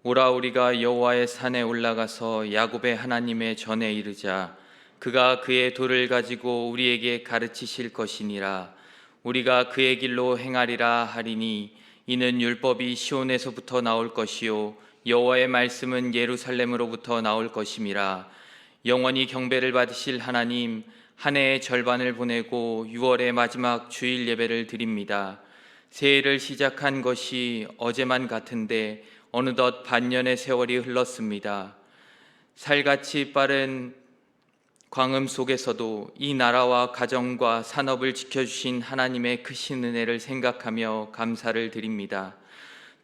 오라 우리가 여호와의 산에 올라가서 야곱의 하나님의 전에 이르자. 그가 그의 도를 가지고 우리에게 가르치실 것이니라. 우리가 그의 길로 행하리라 하리니 이는 율법이 시온에서부터 나올 것이요 여호와의 말씀은 예루살렘으로부터 나올 것임이라. 영원히 경배를 받으실 하나님, 한 해의 절반을 보내고 6월의 마지막 주일 예배를 드립니다. 새해를 시작한 것이 어제만 같은데 어느덧 반년의 세월이 흘렀습니다. 살같이 빠른 광음 속에서도 이 나라와 가정과 산업을 지켜주신 하나님의 크신 은혜를 생각하며 감사를 드립니다.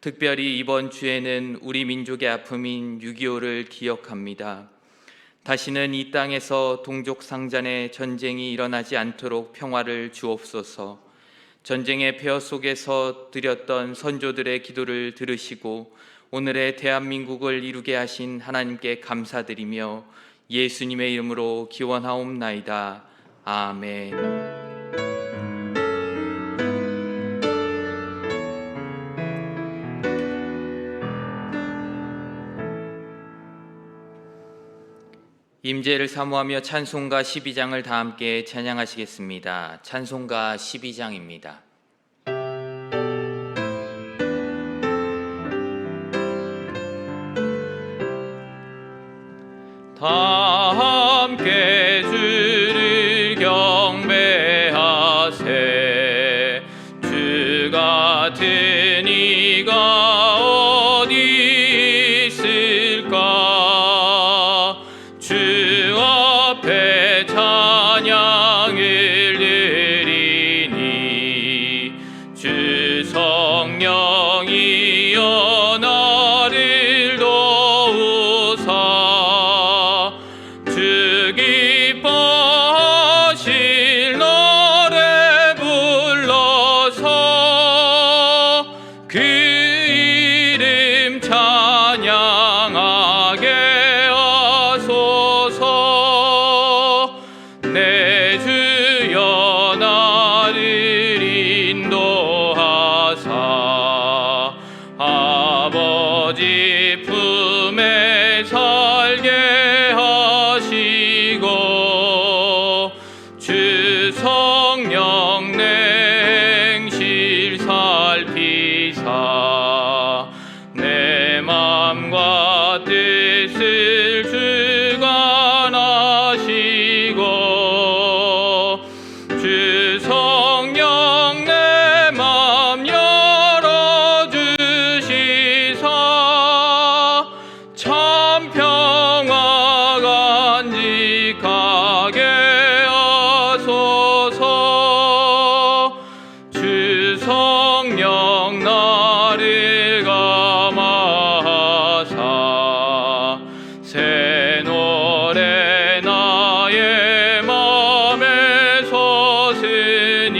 특별히 이번 주에는 우리 민족의 아픔인 6.25를 기억합니다. 다시는 이 땅에서 동족상잔의 전쟁이 일어나지 않도록 평화를 주옵소서. 전쟁의 폐허 속에서 드렸던 선조들의 기도를 들으시고 오늘의 대한민국을 이루게 하신 하나님께 감사드리며 예수님의 이름으로 기원하옵나이다. 아멘. 임재를 사모하며 찬송가 12장을 다 함께 찬양하시겠습니다. 찬송가 12장입니다. 다 함께 주를 경배하세. 주 같은 이가 어디 있을까. 주 앞에 찬양을 드리니 주 성령이여 나를 도우사. 주 기뻐하실 노래 불러서 그 이름 찬양하게 하소서. 내 주여 나를 인도하사 아버지 품에 살게 하시고 주 성령 내 행실 살피사 내 맘과 뜻을 주관하시고 주 성령 내 맘 열어주시사 참 평화 간직하게 하소서. 주 성령 나를 감화하사 새 노래 나의 맘에 솟으니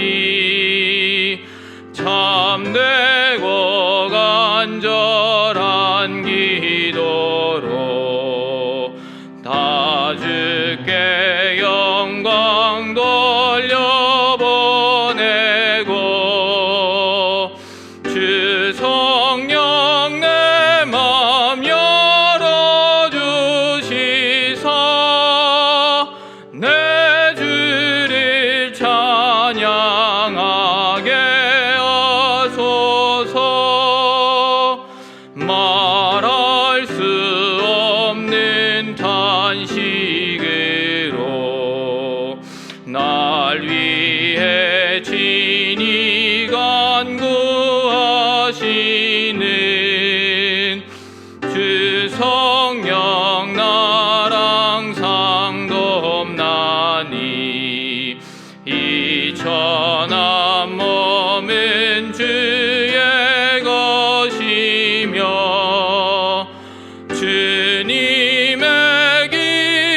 참되고 간절한 기도로 다 주께 영광 돌려보내고 주 성령 내 맘 열어주시사 내 주를 찬양하게 하소서. 말할 수 없는 탄식으로 날 위해 친히 간구하시는 주 성령 나랑 상도없나니 이 천한 몸은 주의 것이며 주님의 길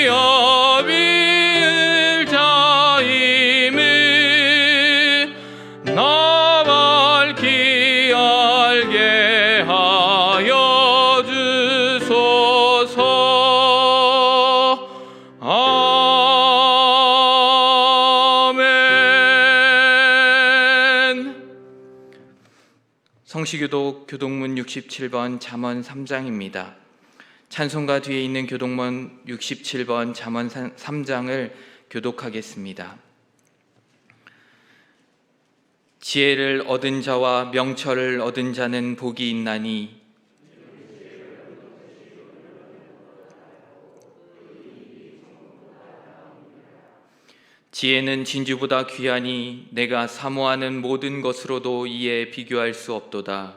성시교독 교독문 67번 잠언 3장입니다. 찬송가 뒤에 있는 교독문 67번 잠언 3장을 교독하겠습니다. 지혜를 얻은 자와 명철을 얻은 자는 복이 있나니 지혜는 진주보다 귀하니 내가 사모하는 모든 것으로도 이에 비교할 수 없도다.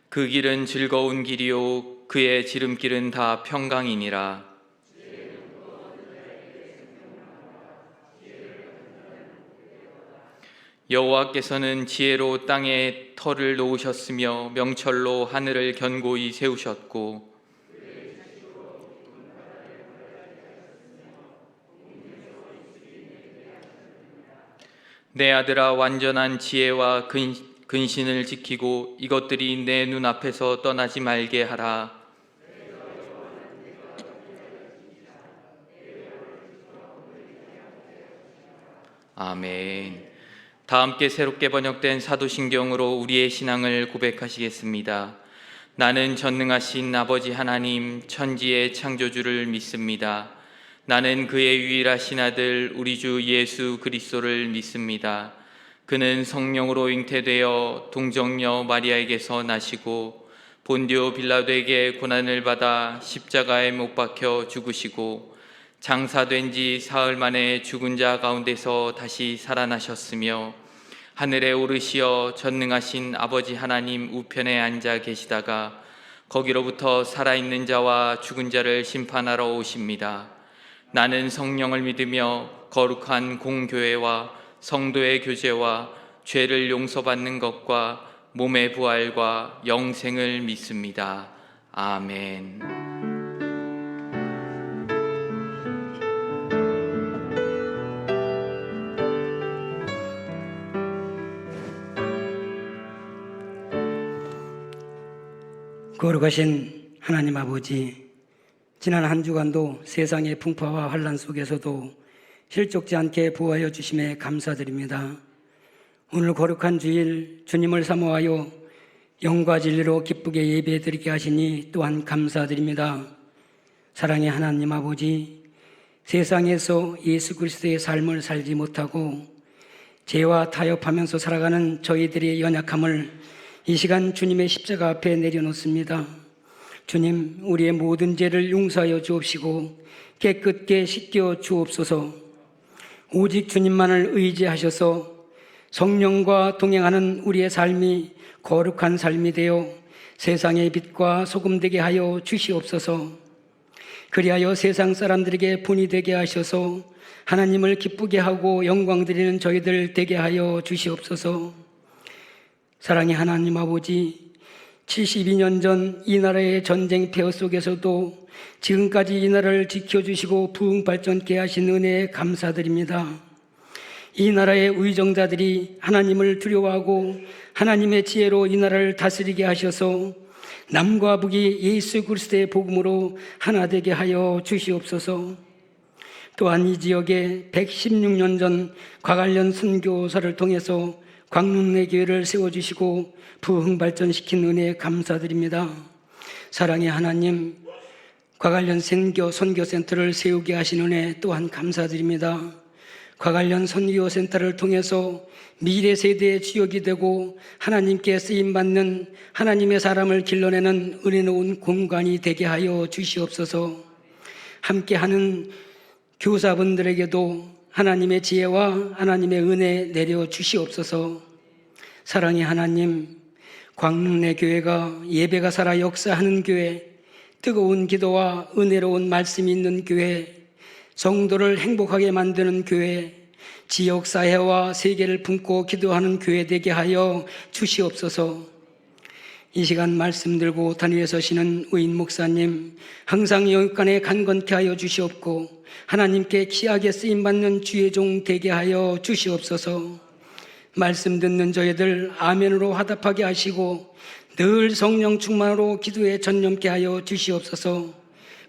그 길은 즐거운 길이요 그의 지름길은 다 평강이니라. 여호와께서는 지혜로 땅에 터를 놓으셨으며 명철로 하늘을 견고히 세우셨고 내 아들아, 완전한 지혜와 근신을 지키고 이것들이 내 눈앞에서 떠나지 말게 하라. 아멘. 다 함께 새롭게 번역된 사도신경으로 우리의 신앙을 고백하시겠습니다. 나는 전능하신 아버지 하나님 천지의 창조주를 믿습니다. 나는 그의 유일하신 아들 우리 주 예수 그리스도를 믿습니다. 그는 성령으로 잉태되어 동정녀 마리아에게서 나시고 본디오 빌라도에게 고난을 받아 십자가에 못 박혀 죽으시고 장사된 지 사흘 만에 죽은 자 가운데서 다시 살아나셨으며 하늘에 오르시어 전능하신 아버지 하나님 우편에 앉아 계시다가 거기로부터 살아있는 자와 죽은 자를 심판하러 오십니다. 나는 성령을 믿으며 거룩한 공교회와 성도의 교제와 죄를 용서받는 것과 몸의 부활과 영생을 믿습니다. 아멘. 거룩하신 하나님 아버지, 지난 한 주간도 세상의 풍파와 환란 속에서도 실족지 않게 보호하여 주심에 감사드립니다. 오늘 거룩한 주일 주님을 사모하여 영과 진리로 기쁘게 예배드리게 하시니 또한 감사드립니다. 사랑의 하나님 아버지, 세상에서 예수 그리스도의 삶을 살지 못하고 죄와 타협하면서 살아가는 저희들의 연약함을 이 시간 주님의 십자가 앞에 내려놓습니다. 주님, 우리의 모든 죄를 용서하여 주옵시고 깨끗게 씻겨 주옵소서. 오직 주님만을 의지하셔서 성령과 동행하는 우리의 삶이 거룩한 삶이 되어 세상의 빛과 소금 되게 하여 주시옵소서. 그리하여 세상 사람들에게 본이 되게 하셔서 하나님을 기쁘게 하고 영광 드리는 저희들 되게 하여 주시옵소서. 사랑의 하나님 아버지, 72년 전 이 나라의 전쟁 폐허 속에서도 지금까지 이 나라를 지켜주시고 부흥발전케 하신 은혜에 감사드립니다. 이 나라의 의정자들이 하나님을 두려워하고 하나님의 지혜로 이 나라를 다스리게 하셔서 남과 북이 예수 그리스도의 복음으로 하나 되게 하여 주시옵소서. 또한 이 지역에 116년 전 과관련 선교사를 통해서 광릉내 교회를 세워주시고 부흥발전시킨 은혜에 감사드립니다. 사랑의 하나님, 과관련 선교센터를 세우게 하신 은혜 또한 감사드립니다. 과관련 선교센터를 통해서 미래 세대의 주역이 되고 하나님께 쓰임받는 하나님의 사람을 길러내는 은혜로운 공간이 되게 하여 주시옵소서. 함께하는 교사분들에게도 하나님의 지혜와 하나님의 은혜 내려 주시옵소서. 사랑의 하나님, 광릉내 교회가 예배가 살아 역사하는 교회, 뜨거운 기도와 은혜로운 말씀이 있는 교회, 성도를 행복하게 만드는 교회, 지역사회와 세계를 품고 기도하는 교회 되게 하여 주시옵소서. 이 시간 말씀 들고 단위에 서시는 의인 목사님, 항상 영육간에 강건케 하여 주시옵고 하나님께 귀하게 쓰임받는 주의 종 되게 하여 주시옵소서. 말씀 듣는 저희들 아멘으로 화답하게 하시고 늘 성령 충만으로 기도에 전념케 하여 주시옵소서.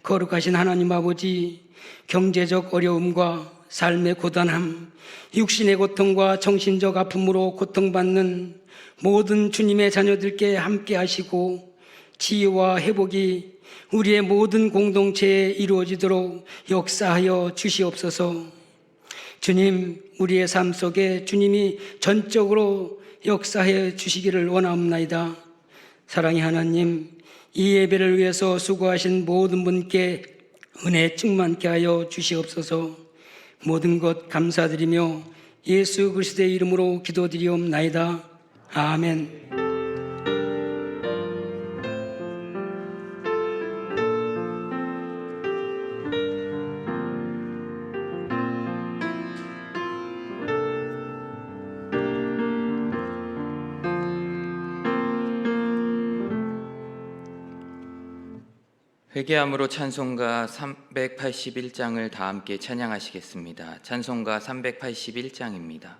거룩하신 하나님 아버지, 경제적 어려움과 삶의 고단함, 육신의 고통과 정신적 아픔으로 고통받는 모든 주님의 자녀들께 함께 하시고 치유와 회복이 우리의 모든 공동체에 이루어지도록 역사하여 주시옵소서. 주님, 우리의 삶 속에 주님이 전적으로 역사해 주시기를 원하옵나이다. 사랑의 하나님, 이 예배를 위해서 수고하신 모든 분께 은혜 충만케 하여 주시옵소서. 모든 것 감사드리며 예수 그리스도의 이름으로 기도드리옵나이다. 아멘. 회개함으로 찬송가 381장을 다 함께 찬양하시겠습니다. 찬송가 381장입니다.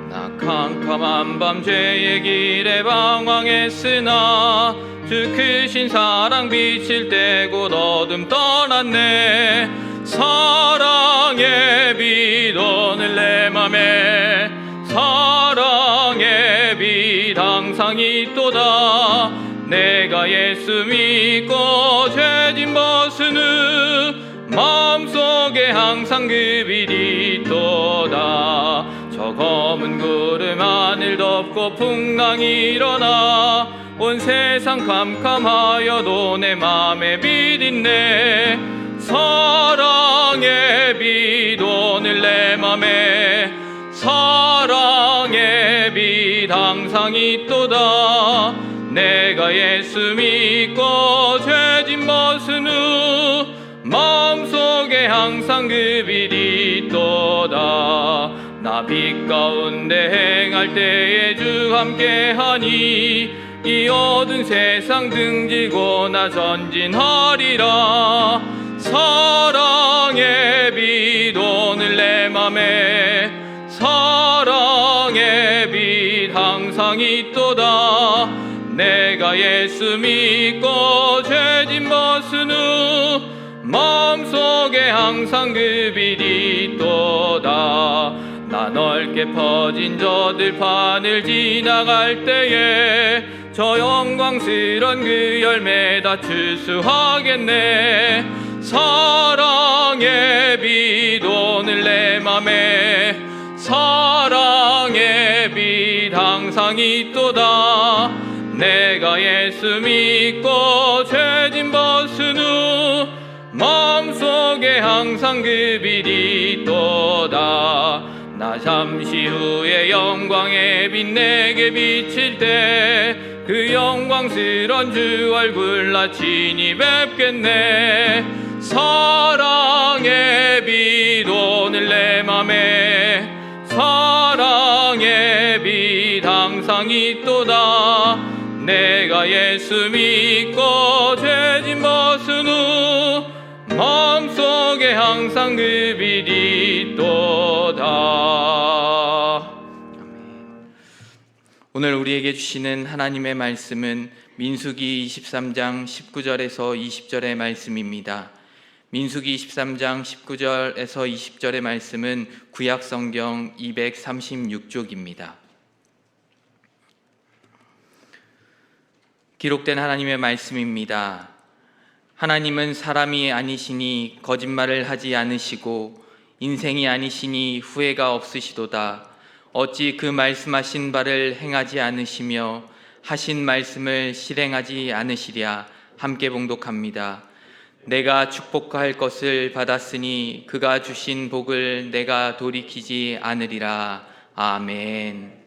나 캄캄한 밤 죄의 길에 방황했으나 주 크신 사랑 비칠 때 곧 어둠 떠났네. 사랑의 빛 오늘 내 맘에 사랑의 빛 항상 있도다. 내가 예수 믿고 죄짐 벗은 후 마음속에 항상 그 빛이 있도다. 저 검은 구름 하늘 덮고 풍랑이 일어나 온 세상 캄캄하여도 내 맘에 빛 있네. 사랑의 빛 오늘 내 맘에 사랑의 빛 항상 있도다. 내가 예수 믿고 죄짐 벗은 후 마음속에 항상 그 빛이 있도다. 나 빛 가운데 행할 때에 주 함께하니 이 어두운 세상 등지고 나 전진하리라. 사랑의 빛 오늘 내 맘에 사랑의 빛 항상 있도다. 내가 예수 믿고 죄짐 벗은 후 마음속에 항상 그 빛이 있도다. 나 넓게 퍼진 저 들판을 지나갈 때에 저 영광스런 그 열매 다 추수하겠네. 사랑의 빛 오늘 내 맘에 사랑의 빛 항상 있도다. 내가 예수 믿고 죄짐 벗은 후 마음속에 항상 그 빛이 있도다. 나 잠시 후에 영광의 빛 내게 비칠 때 그 영광스런 주 얼굴 나 친히 뵙겠네. 사랑의 빛 오늘 내 맘에 사랑의 빛 항상 있도다. 내가 예수 믿고 죄짐 벗은 후 마음속에 항상 그 빛이 있도다. 오늘 우리에게 주시는 하나님의 말씀은 민수기 23장 19절에서 20절의 말씀입니다. 민수기 23장 19절에서 20절의 말씀은 구약성경 236쪽입니다. 기록된 하나님의 말씀입니다. 하나님은 사람이 아니시니 거짓말을 하지 않으시고 인생이 아니시니 후회가 없으시도다. 어찌 그 말씀하신 바를 행하지 않으시며 하신 말씀을 실행하지 않으시랴. 함께 봉독합니다. 내가 축복할 것을 받았으니 그가 주신 복을 내가 돌이키지 않으리라. 아멘.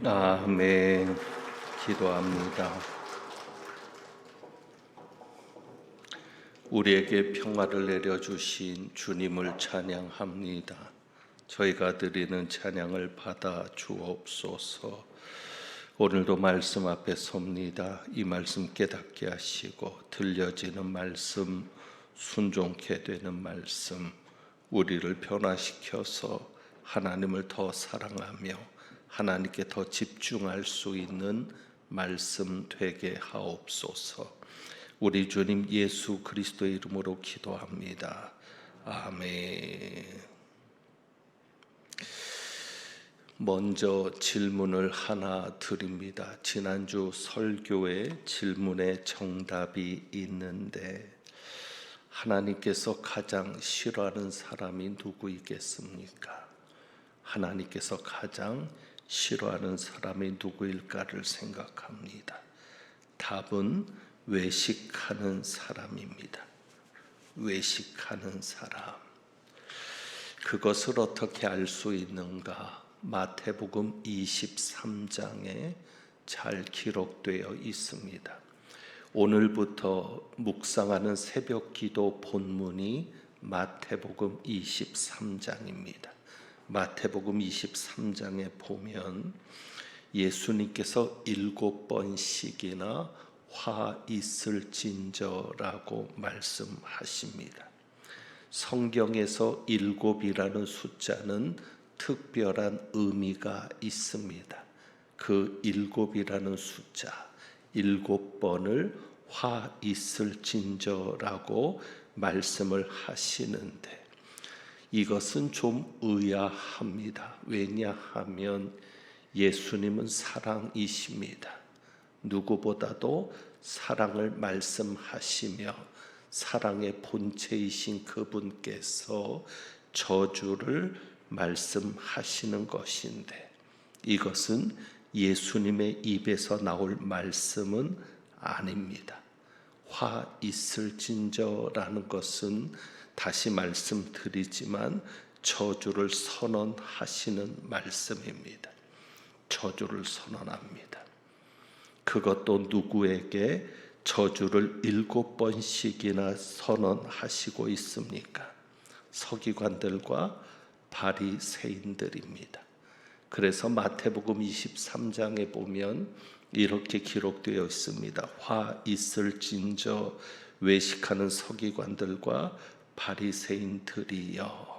아멘. 기도합니다. 우리에게 평화를 내려주신 주님을 찬양합니다. 저희가 드리는 찬양을 받아 주옵소서. 오늘도 말씀 앞에 섭니다. 이 말씀 깨닫게 하시고 들려지는 말씀, 순종케 되는 말씀, 우리를 변화시켜서 하나님을 더 사랑하며 하나님께 더 집중할 수 있는 말씀 되게 하옵소서. 우리 주님 예수 그리스도의 이름으로 기도합니다. 아멘. 먼저 질문을 하나 드립니다. 지난주 설교에 질문에 정답이 있는데 하나님께서 가장 싫어하는 사람이 누구이겠습니까? 하나님께서 가장 싫어하는 사람이 누구일까를 생각합니다. 답은 외식하는 사람입니다. 외식하는 사람. 그것을 어떻게 알 수 있는가? 마태복음 23장에 잘 기록되어 있습니다. 오늘부터 묵상하는 새벽 기도 본문이 마태복음 23장입니다. 마태복음 23장에 보면 예수님께서 7번씩이나 화 있을진저라고 말씀하십니다. 성경에서 7이라는 숫자는 특별한 의미가 있습니다. 그 7이라는 숫자, 7번을 화 있을진저라고 말씀을 하시는데 이것은 좀 의아합니다. 왜냐하면 예수님은 사랑이십니다. 누구보다도 사랑을 말씀하시며 사랑의 본체이신 그분께서 저주를 말씀하시는 것인데 이것은 예수님의 입에서 나올 말씀은 아닙니다. 화 있을진저라는 것은 다시 말씀드리지만 저주를 선언하시는 말씀입니다. 저주를 선언합니다. 그것도 누구에게 저주를 7번씩이나 선언하시고 있습니까? 서기관들과 바리새인들입니다. 그래서 마태복음 23장에 보면 이렇게 기록되어 있습니다. 화 있을진저 외식하는 서기관들과 바리새인들이여.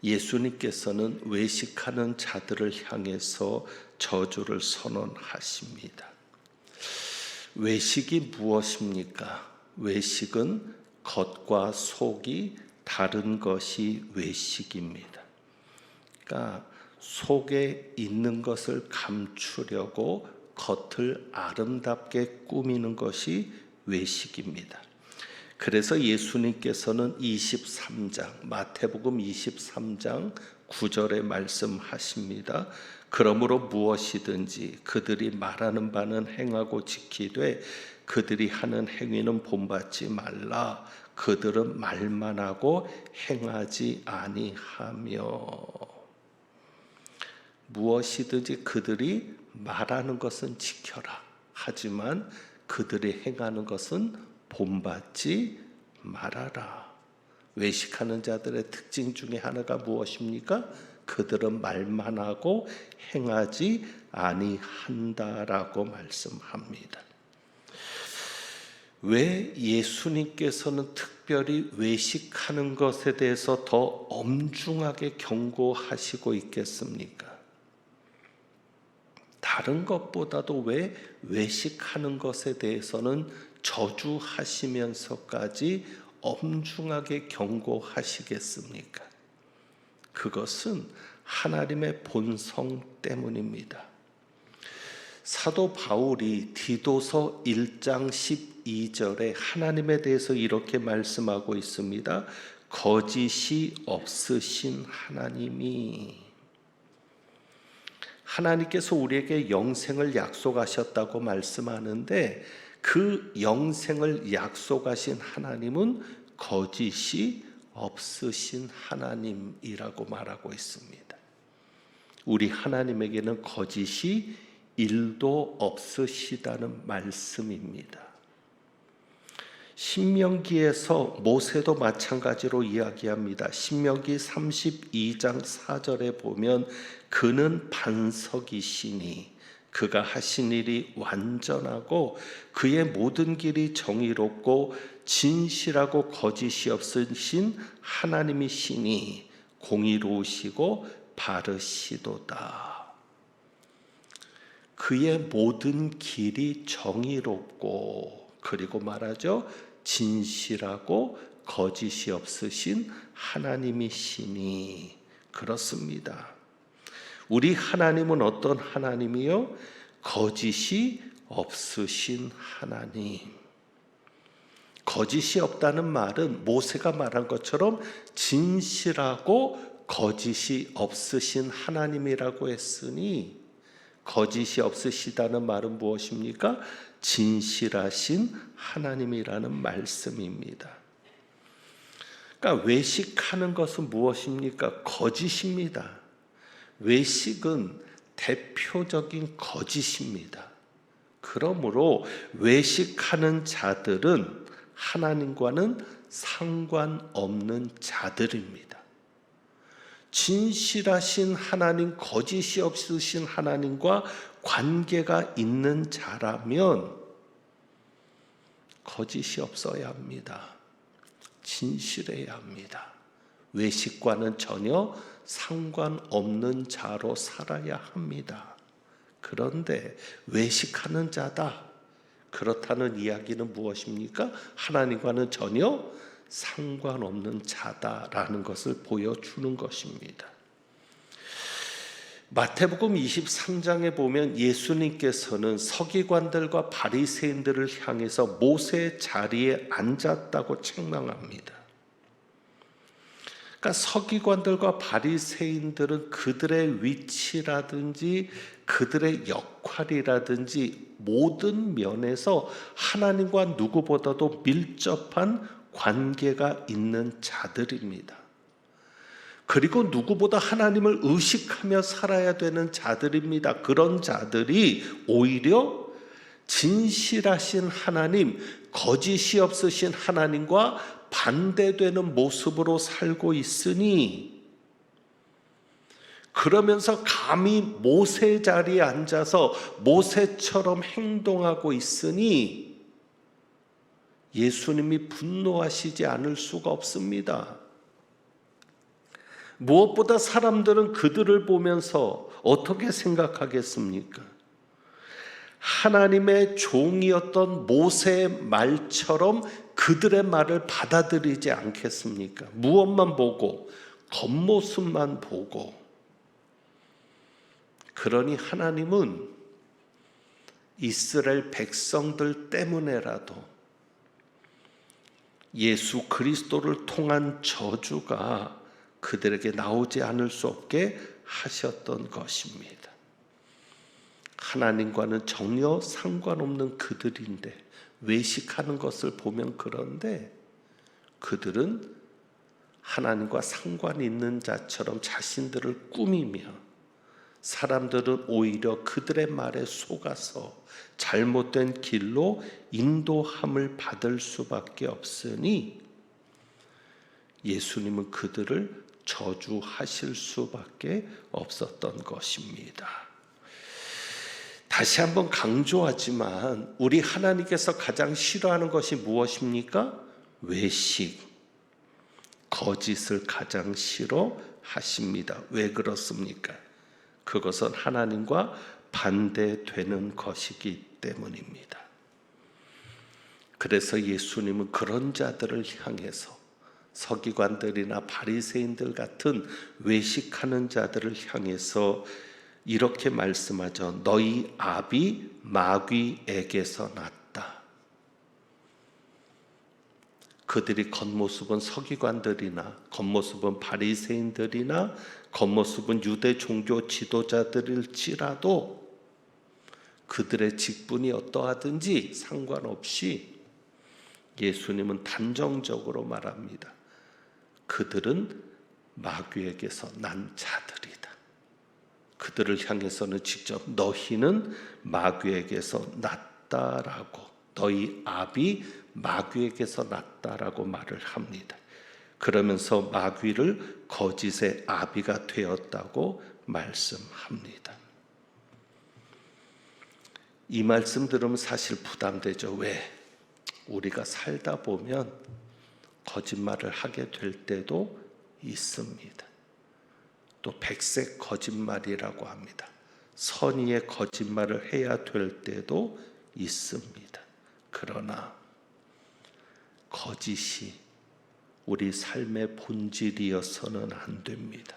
예수님께서는 외식하는 자들을 향해서 저주를 선언하십니다. 외식이 무엇입니까? 외식은 겉과 속이 다른 것이 외식입니다. 그러니까 속에 있는 것을 감추려고 겉을 아름답게 꾸미는 것이 외식입니다. 그래서 예수님께서는 23장, 마태복음 23장 9절에 말씀하십니다. 그러므로 무엇이든지 그들이 말하는 바는 행하고 지키되 그들이 하는 행위는 본받지 말라. 그들은 말만 하고 행하지 아니하며. 무엇이든지 그들이 말하는 것은 지켜라. 하지만 그들이 행하는 것은 본받지 말아라. 외식하는 자들의 특징 중에 하나가 무엇입니까? 그들은 말만 하고 행하지 아니한다라고 말씀합니다. 왜 예수님께서는 특별히 외식하는 것에 대해서 더 엄중하게 경고하시고 있겠습니까? 다른 것보다도 왜 외식하는 것에 대해서는 저주하시면서까지 엄중하게 경고하시겠습니까? 그것은 하나님의 본성 때문입니다. 사도 바울이 디도서 1장 12절에 하나님에 대해서 이렇게 말씀하고 있습니다. 거짓이 없으신 하나님께서 우리에게 영생을 약속하셨다고 말씀하는데 그 영생을 약속하신 하나님은 거짓이 없으신 하나님이라고 말하고 있습니다. 우리 하나님에게는 거짓이 1도 없으시다는 말씀입니다. 신명기에서 모세도 마찬가지로 이야기합니다. 신명기 32장 4절에 보면 그는 반석이시니 그가 하신 일이 완전하고 그의 모든 길이 정의롭고 진실하고 거짓이 없으신 하나님이시니 공의로우시고 바르시도다. 그의 모든 길이 정의롭고, 그리고 말하죠, 진실하고 거짓이 없으신 하나님이시니. 그렇습니다. 우리 하나님은 어떤 하나님이요? 거짓이 없으신 하나님. 거짓이 없다는 말은 모세가 말한 것처럼 진실하고 거짓이 없으신 하나님이라고 했으니, 거짓이 없으시다는 말은 무엇입니까? 진실하신 하나님이라는 말씀입니다. 그러니까 외식하는 것은 무엇입니까? 거짓입니다. 외식은 대표적인 거짓입니다. 그러므로 외식하는 자들은 하나님과는 상관없는 자들입니다. 진실하신 하나님, 거짓이 없으신 하나님과 관계가 있는 자라면 거짓이 없어야 합니다. 진실해야 합니다. 외식과는 전혀 상관없는 자로 살아야 합니다. 그런데 외식하는 자다, 그렇다는 이야기는 무엇입니까? 하나님과는 전혀 상관없는 자다라는 것을 보여주는 것입니다. 마태복음 23장에 보면 예수님께서는 서기관들과 바리새인들을 향해서 모세의 자리에 앉았다고 책망합니다. 그러니까 서기관들과 바리새인들은 그들의 위치라든지 그들의 역할이라든지 모든 면에서 하나님과 누구보다도 밀접한 관계가 있는 자들입니다. 그리고 누구보다 하나님을 의식하며 살아야 되는 자들입니다. 그런 자들이 오히려 진실하신 하나님, 거짓이 없으신 하나님과 반대되는 모습으로 살고 있으니, 그러면서 감히 모세 자리에 앉아서 모세처럼 행동하고 있으니 예수님이 분노하시지 않을 수가 없습니다. 무엇보다 사람들은 그들을 보면서 어떻게 생각하겠습니까? 하나님의 종이었던 모세의 말처럼 그들의 말을 받아들이지 않겠습니까? 무엇만 보고, 겉모습만 보고. 그러니 하나님은 이스라엘 백성들 때문에라도 예수 그리스도를 통한 저주가 그들에게 나오지 않을 수 없게 하셨던 것입니다. 하나님과는 전혀 상관없는 그들인데, 외식하는 것을 보면 그런데 그들은 하나님과 상관 있는 자처럼 자신들을 꾸미며, 사람들은 오히려 그들의 말에 속아서 잘못된 길로 인도함을 받을 수밖에 없으니 예수님은 그들을 저주하실 수밖에 없었던 것입니다. 다시 한번 강조하지만 우리 하나님께서 가장 싫어하는 것이 무엇입니까? 외식, 거짓을 가장 싫어하십니다. 왜 그렇습니까? 그것은 하나님과 반대되는 것이기 때문입니다. 그래서 예수님은 그런 자들을 향해서, 서기관들이나 바리새인들 같은 외식하는 자들을 향해서 이렇게 말씀하죠. 너희 아비 마귀에게서 났다. 그들이 겉모습은 서기관들이나 겉모습은 바리새인들이나 겉모습은 유대 종교 지도자들일지라도 그들의 직분이 어떠하든지 상관없이 예수님은 단정적으로 말합니다. 그들은 마귀에게서 난 자들이다. 그들을 향해서는 직접 너희는 마귀에게서 났다라고, 너희 압이 마귀에게서 났다라고 말을 합니다. 그러면서 마귀를 거짓의 아비가 되었다고 말씀합니다. 이 말씀 들으면 사실 부담되죠. 왜? 우리가 살다 보면 거짓말을 하게 될 때도 있습니다. 또 백색 거짓말이라고 합니다. 선의의 거짓말을 해야 될 때도 있습니다. 그러나 거짓이 우리 삶의 본질이어서는 안 됩니다.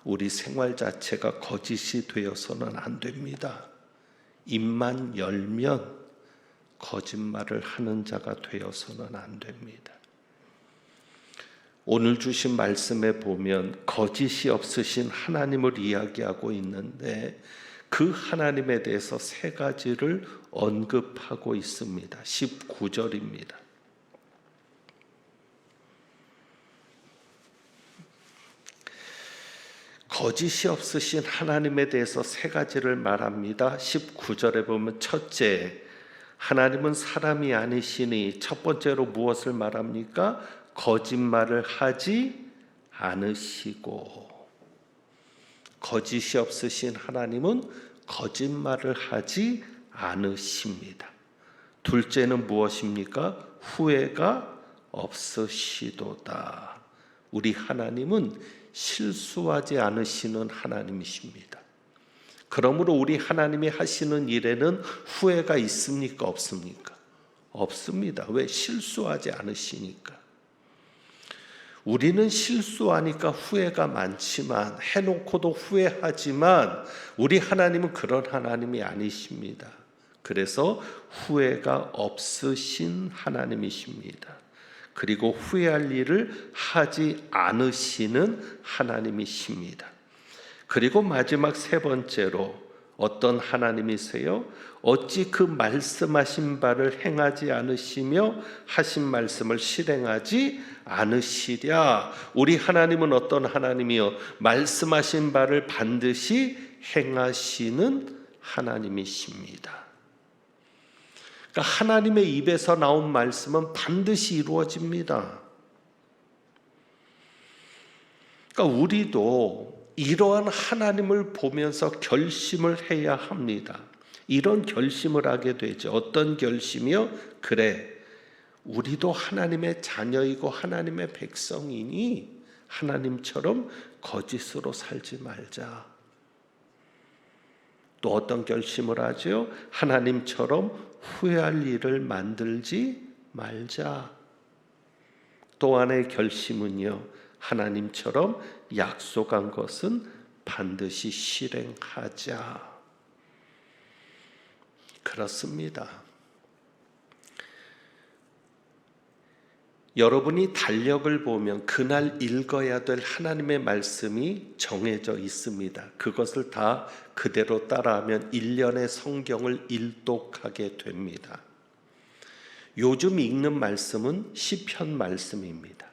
우리 생활 자체가 거짓이 되어서는 안 됩니다. 입만 열면 거짓말을 하는 자가 되어서는 안 됩니다. 오늘 주신 말씀에 보면 거짓이 없으신 하나님을 이야기하고 있는데 그 하나님에 대해서 세 가지를 언급하고 있습니다. 19절입니다. 거짓이 없으신 하나님에 대해서 세 가지를 말합니다. 19절에 보면 첫째, 하나님은 사람이 아니시니, 첫 번째로 무엇을 말합니까? 거짓말을 하지 않으시고, 거짓이 없으신 하나님은 거짓말을 하지 않으십니다. 둘째는 무엇입니까? 후회가 없으시도다. 우리 하나님은 실수하지 않으시는 하나님이십니다. 그러므로 우리 하나님이 하시는 일에는 후회가 있습니까? 없습니까? 없습니다. 왜? 실수하지 않으시니까. 우리는 실수하니까 후회가 많지만, 해놓고도 후회하지만 우리 하나님은 그런 하나님이 아니십니다. 그래서 후회가 없으신 하나님이십니다. 그리고 후회할 일을 하지 않으시는 하나님이십니다. 그리고 마지막 세 번째로 어떤 하나님이세요? 어찌 그 말씀하신 바를 행하지 않으시며 하신 말씀을 실행하지 않으시랴. 우리 하나님은 어떤 하나님이요? 말씀하신 바를 반드시 행하시는 하나님이십니다. 그러니까 하나님의 입에서 나온 말씀은 반드시 이루어집니다. 그러니까 우리도 이러한 하나님을 보면서 결심을 해야 합니다. 이런 결심을 하게 되죠. 어떤 결심이요? 그래, 우리도 하나님의 자녀이고 하나님의 백성이니 하나님처럼 거짓으로 살지 말자. 또 어떤 결심을 하죠? 하나님처럼 후회할 일을 만들지 말자. 또 하나의 결심은요, 하나님처럼 약속한 것은 반드시 실행하자. 그렇습니다. 여러분이 달력을 보면 그날 읽어야 될 하나님의 말씀이 정해져 있습니다. 그것을 다 그대로 따라하면 1년의 성경을 일독하게 됩니다. 요즘 읽는 말씀은 시편 말씀입니다.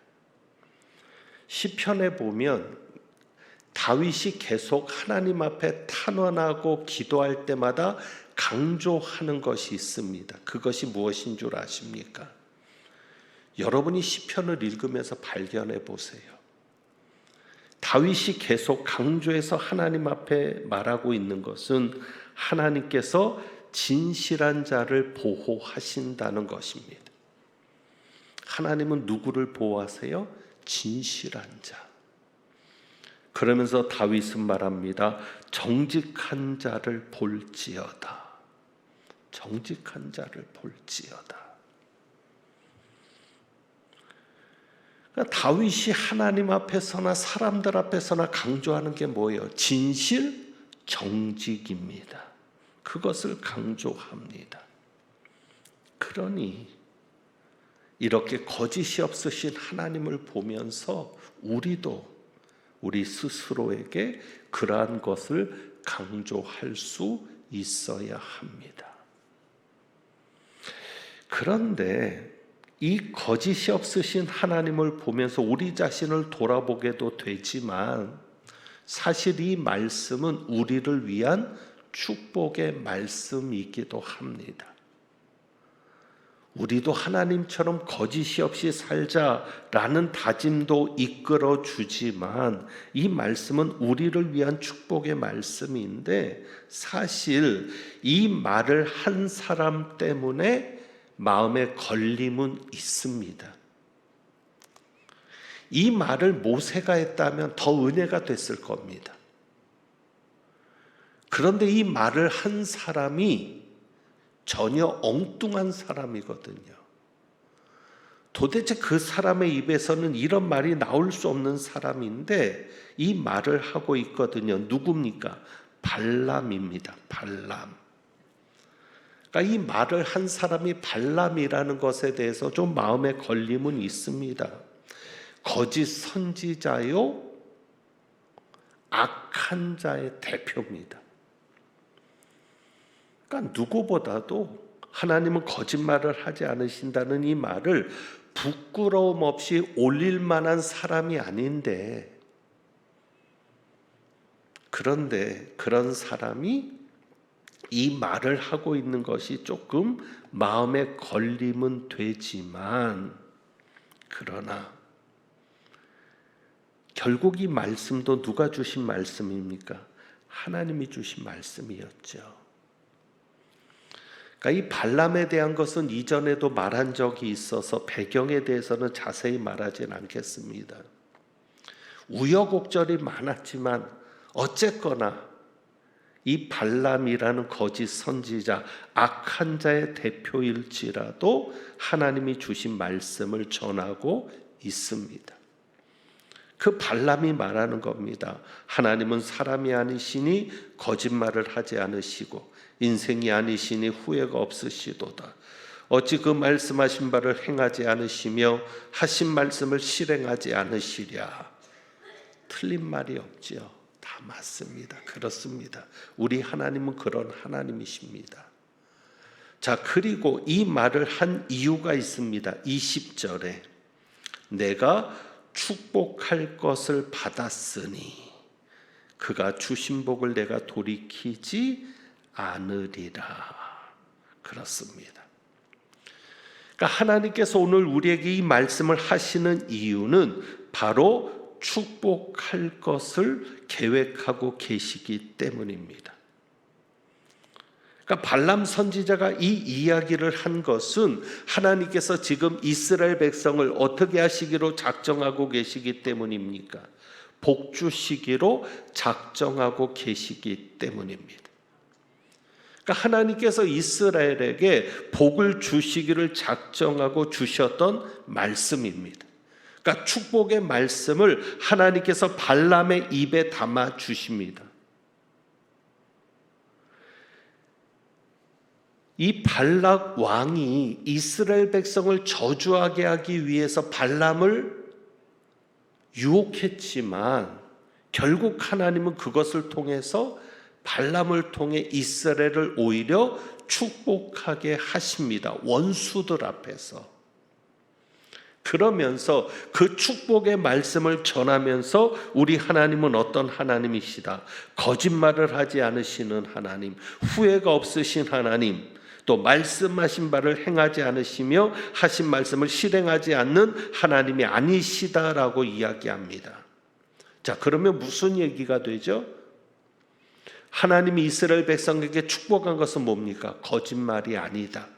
시편에 보면 다윗이 계속 하나님 앞에 탄원하고 기도할 때마다 강조하는 것이 있습니다. 그것이 무엇인 줄 아십니까? 여러분이 시편을 읽으면서 발견해 보세요. 다윗이 계속 강조해서 하나님 앞에 말하고 있는 것은 하나님께서 진실한 자를 보호하신다는 것입니다. 하나님은 누구를 보호하세요? 진실한 자. 그러면서 다윗은 말합니다. 정직한 자를 볼지어다. 정직한 자를 볼지어다. 그러니까 다윗이 하나님 앞에서나 사람들 앞에서나 강조하는 게 뭐예요? 진실, 정직입니다. 그것을 강조합니다. 그러니 이렇게 거짓이 없으신 하나님을 보면서 우리도 우리 스스로에게 그러한 것을 강조할 수 있어야 합니다. 그런데 이 거짓이 없으신 하나님을 보면서 우리 자신을 돌아보게도 되지만 사실 이 말씀은 우리를 위한 축복의 말씀이기도 합니다. 우리도 하나님처럼 거짓이 없이 살자라는 다짐도 이끌어 주지만 이 말씀은 우리를 위한 축복의 말씀인데 사실 이 말을 한 사람 때문에 마음에 걸림은 있습니다. 이 말을 모세가 했다면 더 은혜가 됐을 겁니다. 그런데 이 말을 한 사람이 전혀 엉뚱한 사람이거든요. 도대체 그 사람의 입에서는 이런 말이 나올 수 없는 사람인데 이 말을 하고 있거든요. 누굽니까? 발람입니다. 발람. 그러니까 이 말을 한 사람이 발람이라는 것에 대해서 좀 마음에 걸림은 있습니다. 거짓 선지자요, 악한 자의 대표입니다. 그러니까 누구보다도 하나님은 거짓말을 하지 않으신다는 이 말을 부끄러움 없이 올릴 만한 사람이 아닌데, 그런데 그런 사람이 이 말을 하고 있는 것이 조금 마음에 걸림은 되지만, 그러나 결국 이 말씀도 누가 주신 말씀입니까? 하나님이 주신 말씀이었죠. 그러니까 이 발람에 대한 것은 이전에도 말한 적이 있어서 배경에 대해서는 자세히 말하진 않겠습니다. 우여곡절이 많았지만 어쨌거나 이 발람이라는 거짓 선지자, 악한 자의 대표일지라도 하나님이 주신 말씀을 전하고 있습니다. 그 발람이 말하는 겁니다. 하나님은 사람이 아니시니 거짓말을 하지 않으시고 인생이 아니시니 후회가 없으시도다. 어찌 그 말씀하신 바를 행하지 않으시며 하신 말씀을 실행하지 않으시랴. 틀린 말이 없지요. 다 맞습니다. 그렇습니다. 우리 하나님은 그런 하나님이십니다. 자, 그리고 이 말을 한 이유가 있습니다. 20절에 내가 축복할 것을 받았으니 그가 주신 복을 내가 돌이키지 않으리라. 그렇습니다. 그러니까 하나님께서 오늘 우리에게 이 말씀을 하시는 이유는 바로 축복할 것을 계획하고 계시기 때문입니다. 그러니까 발람 선지자가 이 이야기를 한 것은 하나님께서 지금 이스라엘 백성을 어떻게 하시기로 작정하고 계시기 때문입니까? 복 주시기로 작정하고 계시기 때문입니다. 그러니까 하나님께서 이스라엘에게 복을 주시기를 작정하고 주셨던 말씀입니다. 그러니까 축복의 말씀을 하나님께서 발람의 입에 담아 주십니다. 이 발락 왕이 이스라엘 백성을 저주하게 하기 위해서 발람을 유혹했지만 결국 하나님은 그것을 통해서 발람을 통해 이스라엘을 오히려 축복하게 하십니다. 원수들 앞에서. 그러면서 그 축복의 말씀을 전하면서 우리 하나님은 어떤 하나님이시다. 거짓말을 하지 않으시는 하나님, 후회가 없으신 하나님, 또 말씀하신 바를 행하지 않으시며 하신 말씀을 실행하지 않는 하나님이 아니시다라고 이야기합니다. 자, 그러면 무슨 얘기가 되죠? 하나님이 이스라엘 백성에게 축복한 것은 뭡니까? 거짓말이 아니다.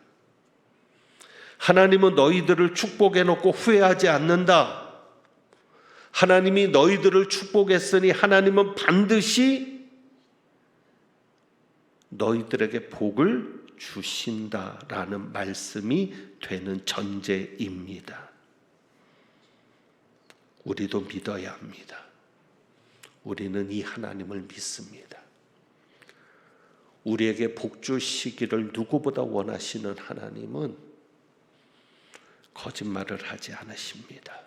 하나님은 너희들을 축복해 놓고 후회하지 않는다. 하나님이 너희들을 축복했으니 하나님은 반드시 너희들에게 복을 주신다라는 말씀이 되는 전제입니다. 우리도 믿어야 합니다. 우리는 이 하나님을 믿습니다. 우리에게 복 주시기를 누구보다 원하시는 하나님은 거짓말을 하지 않으십니다.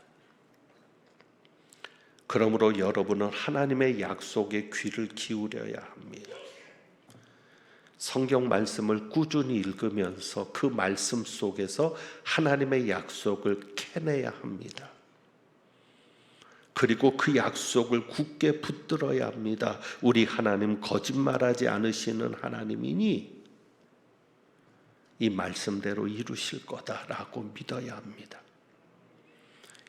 그러므로 여러분은 하나님의 약속에 귀를 기울여야 합니다. 성경 말씀을 꾸준히 읽으면서 그 말씀 속에서 하나님의 약속을 캐내야 합니다. 그리고 그 약속을 굳게 붙들어야 합니다. 우리 하나님 거짓말하지 않으시는 하나님이니 이 말씀대로 이루실 거다라고 믿어야 합니다.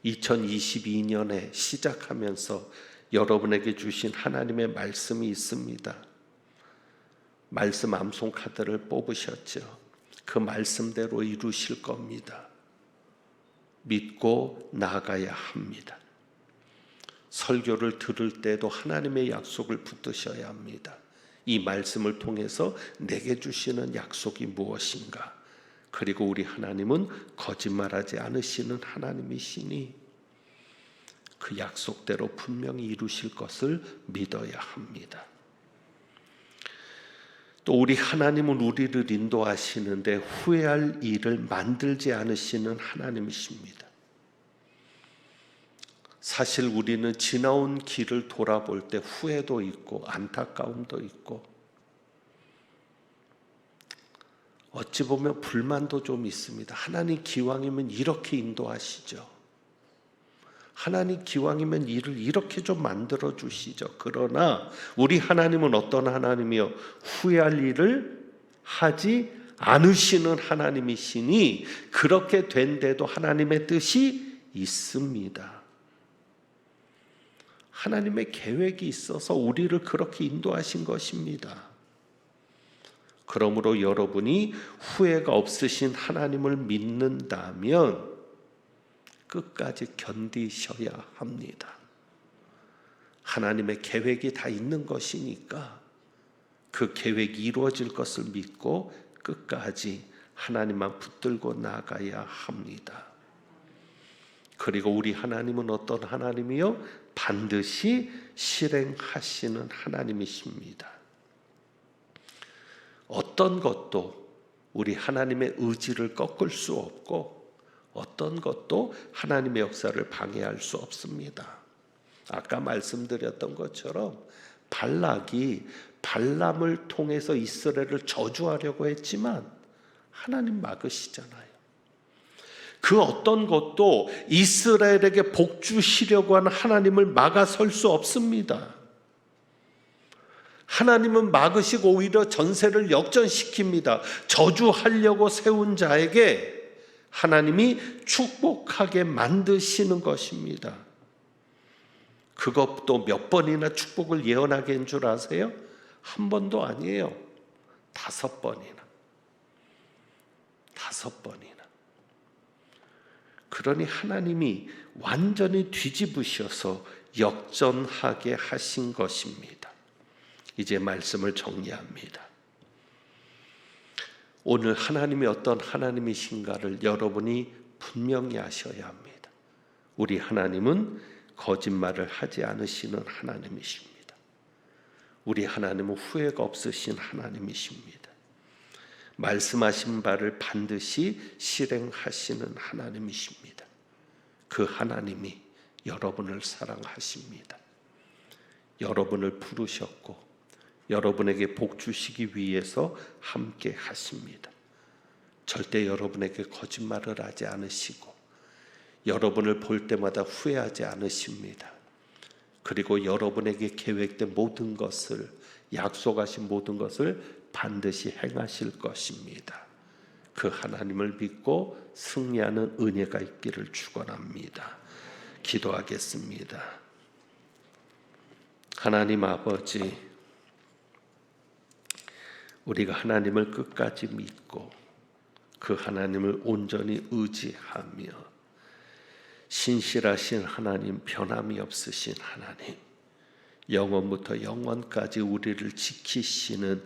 2022년에 시작하면서 여러분에게 주신 하나님의 말씀이 있습니다. 말씀 암송 카드를 뽑으셨죠. 그 말씀대로 이루실 겁니다. 믿고 나아가야 합니다. 설교를 들을 때도 하나님의 약속을 붙드셔야 합니다. 이 말씀을 통해서 내게 주시는 약속이 무엇인가? 그리고 우리 하나님은 거짓말하지 않으시는 하나님이시니 그 약속대로 분명히 이루실 것을 믿어야 합니다. 또 우리 하나님은 우리를 인도하시는데 후회할 일을 만들지 않으시는 하나님이십니다. 사실 우리는 지나온 길을 돌아볼 때 후회도 있고 안타까움도 있고 어찌 보면 불만도 좀 있습니다. 하나님 기왕이면 이렇게 인도하시죠. 하나님 기왕이면 일을 이렇게 좀 만들어 주시죠. 그러나 우리 하나님은 어떤 하나님이요? 후회할 일을 하지 않으시는 하나님이시니 그렇게 된데도 하나님의 뜻이 있습니다. 하나님의 계획이 있어서 우리를 그렇게 인도하신 것입니다. 그러므로 여러분이 후회가 없으신 하나님을 믿는다면 끝까지 견디셔야 합니다. 하나님의 계획이 다 있는 것이니까 그 계획이 이루어질 것을 믿고 끝까지 하나님만 붙들고 나가야 합니다. 그리고 우리 하나님은 어떤 하나님이요? 반드시 실행하시는 하나님이십니다. 어떤 것도 우리 하나님의 의지를 꺾을 수 없고 어떤 것도 하나님의 역사를 방해할 수 없습니다. 아까 말씀드렸던 것처럼 발락이 발람을 통해서 이스라엘을 저주하려고 했지만 하나님 막으시잖아요. 그 어떤 것도 이스라엘에게 복 주시려고 하는 하나님을 막아설 수 없습니다. 하나님은 막으시고 오히려 전세를 역전시킵니다. 저주하려고 세운 자에게 하나님이 축복하게 만드시는 것입니다. 그것도 몇 번이나 축복을 예언하게 한 줄 아세요? 한 번도 아니에요. 5번이나. 5번이나. 그러니 하나님이 완전히 뒤집으셔서 역전하게 하신 것입니다. 이제 말씀을 정리합니다. 오늘 하나님이 어떤 하나님이신가를 여러분이 분명히 아셔야 합니다. 우리 하나님은 거짓말을 하지 않으시는 하나님이십니다. 우리 하나님은 후회가 없으신 하나님이십니다. 말씀하신 바를 반드시 실행하시는 하나님이십니다. 그 하나님이 여러분을 사랑하십니다. 여러분을 부르셨고 여러분에게 복 주시기 위해서 함께 하십니다. 절대 여러분에게 거짓말을 하지 않으시고 여러분을 볼 때마다 후회하지 않으십니다. 그리고 여러분에게 계획된 모든 것을 약속하신 모든 것을 반드시 행하실 것입니다. 그 하나님을 믿고 승리하는 은혜가 있기를 축원합니다. 기도하겠습니다. 하나님 아버지, 우리가 하나님을 끝까지 믿고 그 하나님을 온전히 의지하며 신실하신 하나님, 변함이 없으신 하나님, 영원부터 영원까지 우리를 지키시는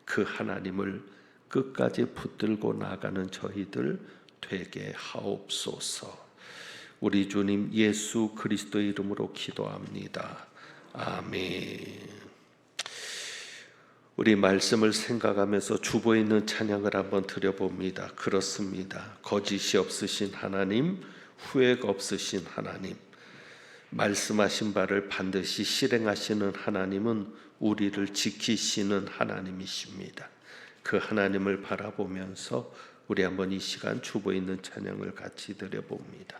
그 하나님을 끝까지 붙들고 나가는 저희들 되게 하옵소서. 우리 주님 예수 그리스도의 이름으로 기도합니다. 아멘. 우리 말씀을 생각하면서 주보에 있는 찬양을 한번 드려봅니다. 그렇습니다. 거짓이 없으신 하나님, 후회가 없으신 하나님, 말씀하신 바를 반드시 실행하시는 하나님은 우리를 지키시는 하나님이십니다. 그 하나님을 바라보면서 우리 한번 이 시간 주보에 있는 찬양을 같이 드려봅니다.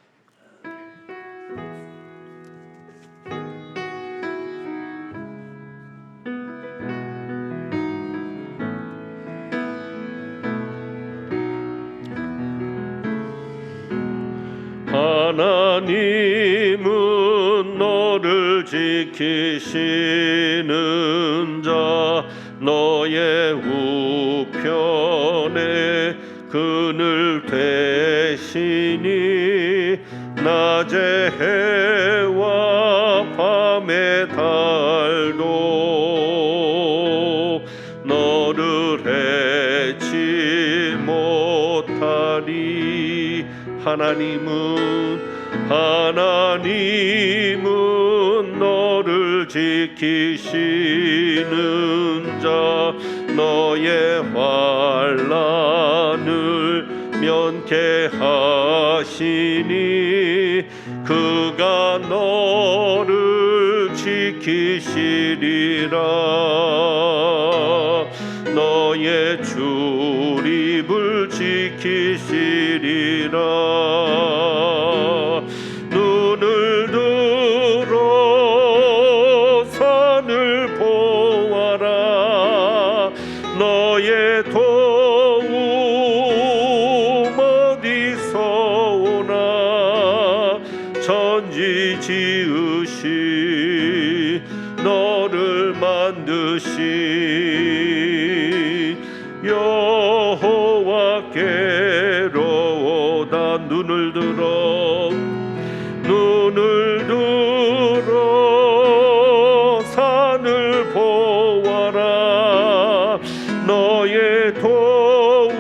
하나님은 너를 지키시는 자 너의 우편에 그늘 되시니 낮에 해와 밤의 달도 너를 해치 못하리. 하나님은 너를 지키시는 자 너의 환난을 면케하시니 그가 너를 지키시리라. 너의 출입을 지키시리라. 눈을 들어 산을 보아라. 너의 도움 어디서 오나. 천지 지으신 너를 만드신 여호와께로다. 눈을 들어 산을 보아라. 너의 도움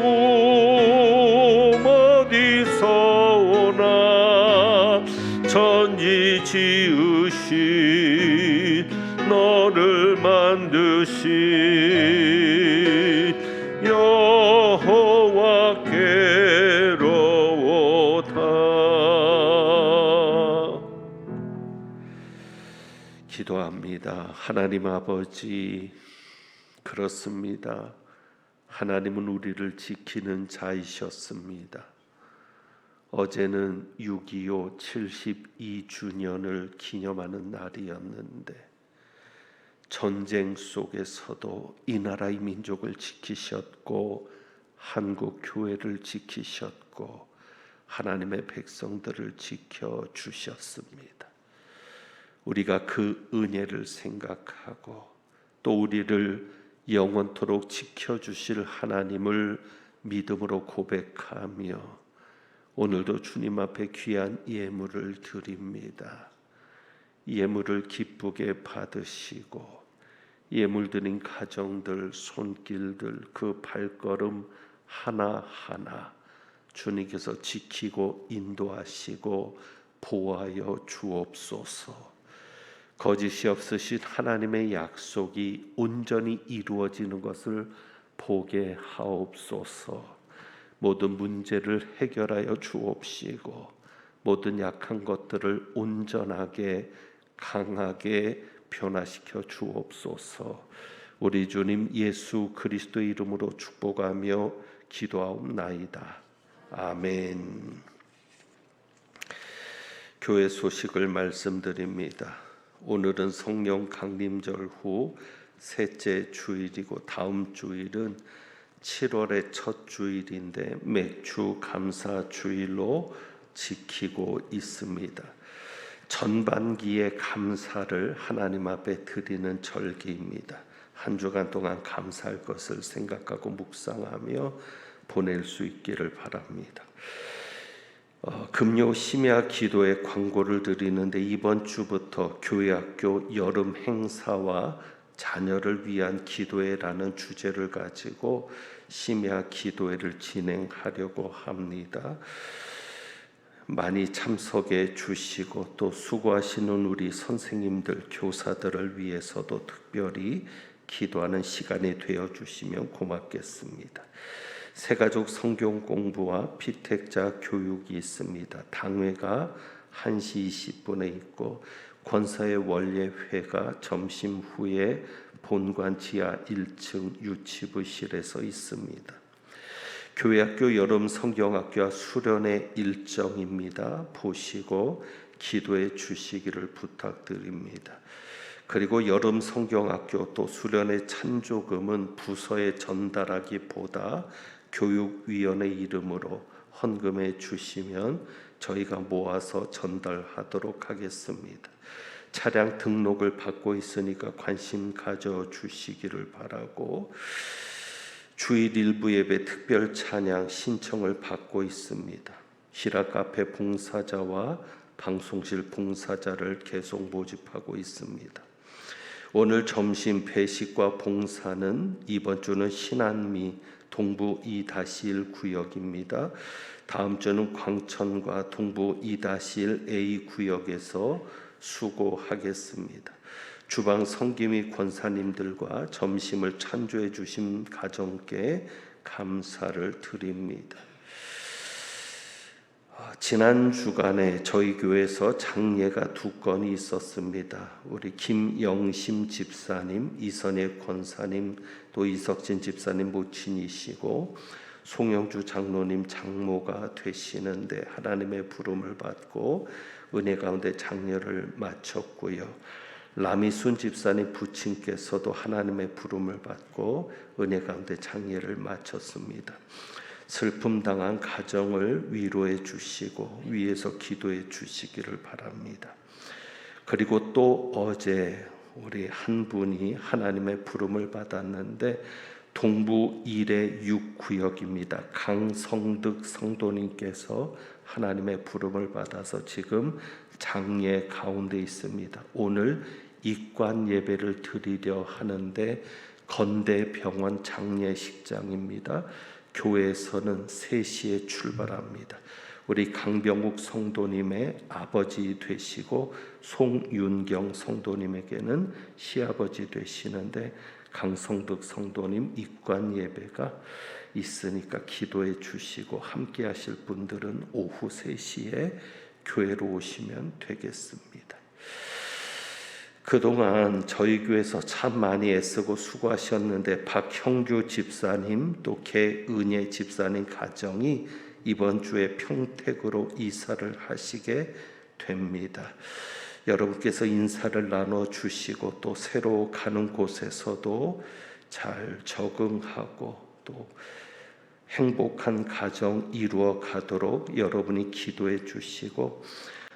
어디서 오나. 천지 지으신 너를 만드신 여호와께로다. 기도합니다. 하나님 아버지, 그렇습니다. 하나님은 우리를 지키는 자이셨습니다. 어제는 6.25 72주년을 기념하는 날이었는데 전쟁 속에서도 이 나라의 민족을 지키셨고 한국 교회를 지키셨고 하나님의 백성들을 지켜주셨습니다. 우리가 그 은혜를 생각하고 또 우리를 영원토록 지켜주실 하나님을 믿음으로 고백하며 오늘도 주님 앞에 귀한 예물을 드립니다. 예물을 기쁘게 받으시고 예물 드린 가정들, 손길들, 그 발걸음 하나하나 주님께서 지키고 인도하시고 보호하여 주옵소서. 거짓이 없으신 하나님의 약속이 온전히 이루어지는 것을 보게 하옵소서. 모든 문제를 해결하여 주옵시고 모든 약한 것들을 온전하게 강하게 변화시켜 주옵소서. 우리 주님 예수 그리스도의 이름으로 축복하며 기도하옵나이다. 아멘. 교회 소식을 말씀드립니다. 오늘은 성령 강림절 후 셋째 주일이고 다음 주일은 7월의 첫 주일인데 맥주 감사 주일로 지키고 있습니다. 전반기의 감사를 하나님 앞에 드리는 절기입니다. 한 주간 동안 감사할 것을 생각하고 묵상하며 보낼 수 있기를 바랍니다. 금요 심야 기도의 광고를 드리는데 이번 주부터 교회학교 여름 행사와 자녀를 위한 기도회라는 주제를 가지고 심야 기도회를 진행하려고 합니다. 많이 참석해 주시고 또 수고하시는 우리 선생님들, 교사들을 위해서도 특별히 기도하는 시간이 되어 주시면 고맙겠습니다. 새가족 성경 공부와 피택자 교육이 있습니다. 당회가 1시 20분에 있고 권사의 원례회가 점심 후에 본관 지하 1층 유치부실에서 있습니다. 교회학교 여름 성경학교와 수련회 일정입니다. 보시고 기도해 주시기를 부탁드립니다. 그리고 여름 성경학교 또 수련회 찬조금은 부서에 전달하기보다 교육위원회 이름으로 헌금해 주시면 저희가 모아서 전달하도록 하겠습니다. 차량 등록을 받고 있으니까 관심 가져주시기를 바라고, 주일 일부 예배 특별 찬양 신청을 받고 있습니다. 희라 카페 봉사자와 방송실 봉사자를 계속 모집하고 있습니다. 오늘 점심 배식과 봉사는 이번 주는 신안미 동부 2-1 구역입니다. 다음 주는 광천과 동부 2-1A 구역에서 수고하겠습니다. 주방 성김이 권사님들과 점심을 찬조해 주신 가정께 감사를 드립니다. 지난 주간에 저희 교회에서 장례가 2건이 있었습니다. 우리 김영심 집사님, 이선혜 권사님, 또 이석진 집사님 모친이시고 송영주 장로님 장모가 되시는데 하나님의 부름을 받고 은혜 가운데 장례를 마쳤고요. 라미순 집사님 부친께서도 하나님의 부름을 받고 은혜 가운데 장례를 마쳤습니다. 슬픔 당한 가정을 위로해 주시고 위에서 기도해 주시기를 바랍니다. 그리고 또 어제 우리 한 분이 하나님의 부름을 받았는데 동부 1의 6구역입니다. 강성득 성도님께서 하나님의 부름을 받아서 지금 장례 가운데 있습니다. 오늘 입관 예배를 드리려 하는데 건대병원 장례식장입니다. 교회에서는 3시에 출발합니다. 우리 강병욱 성도님의 아버지 되시고 송윤경 성도님에게는 시아버지 되시는데 강성득 성도님 입관 예배가 있으니까 기도해 주시고 함께 하실 분들은 오후 3시에 교회로 오시면 되겠습니다. 그동안 저희 교회에서 참 많이 애쓰고 수고하셨는데 박형규 집사님 또 개은혜 집사님 가정이 이번 주에 평택으로 이사를 하시게 됩니다. 여러분께서 인사를 나눠주시고 또 새로 가는 곳에서도 잘 적응하고 또 행복한 가정 이루어 가도록 여러분이 기도해 주시고,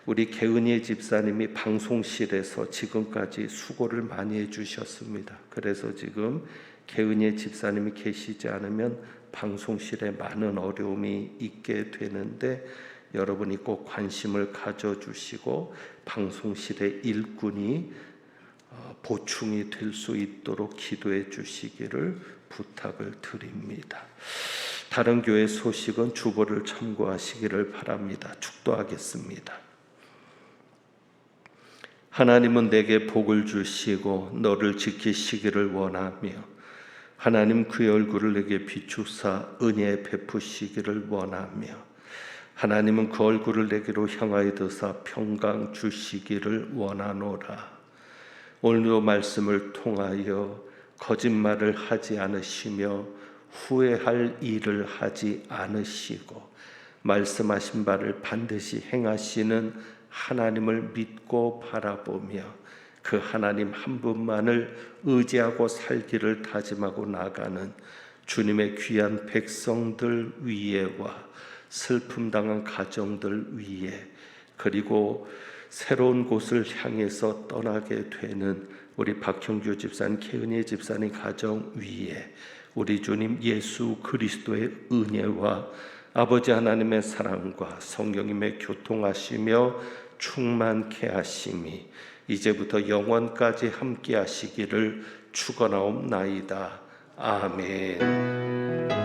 우리 개은혜 집사님이 방송실에서 지금까지 수고를 많이 해주셨습니다. 그래서 지금 개은혜 집사님이 계시지 않으면 방송실에 많은 어려움이 있게 되는데 여러분이 꼭 관심을 가져주시고 방송실의 일꾼이 보충이 될 수 있도록 기도해 주시기를 부탁을 드립니다. 다른 교회 소식은 주보를 참고하시기를 바랍니다. 축도하겠습니다. 하나님은 내게 복을 주시고 너를 지키시기를 원하며 하나님 그의 얼굴을 내게 비추사 은혜 베푸시기를 원하며 하나님은 그 얼굴을 내게로 향하여 드사 평강 주시기를 원하노라. 오늘도 말씀을 통하여 거짓말을 하지 않으시며 후회할 일을 하지 않으시고 말씀하신 바를 반드시 행하시는 하나님을 믿고 바라보며 그 하나님 한 분만을 의지하고 살기를 다짐하고 나가는 주님의 귀한 백성들 위에와 슬픔 당한 가정들 위에, 그리고 새로운 곳을 향해서 떠나게 되는 우리 박형규 집사님, 개은혜 집사님 가정 위에 우리 주님 예수 그리스도의 은혜와 아버지 하나님의 사랑과 성령님의 교통하시며 충만케 하심이 이제부터 영원까지 함께 하시기를 축원하옵나이다. 아멘.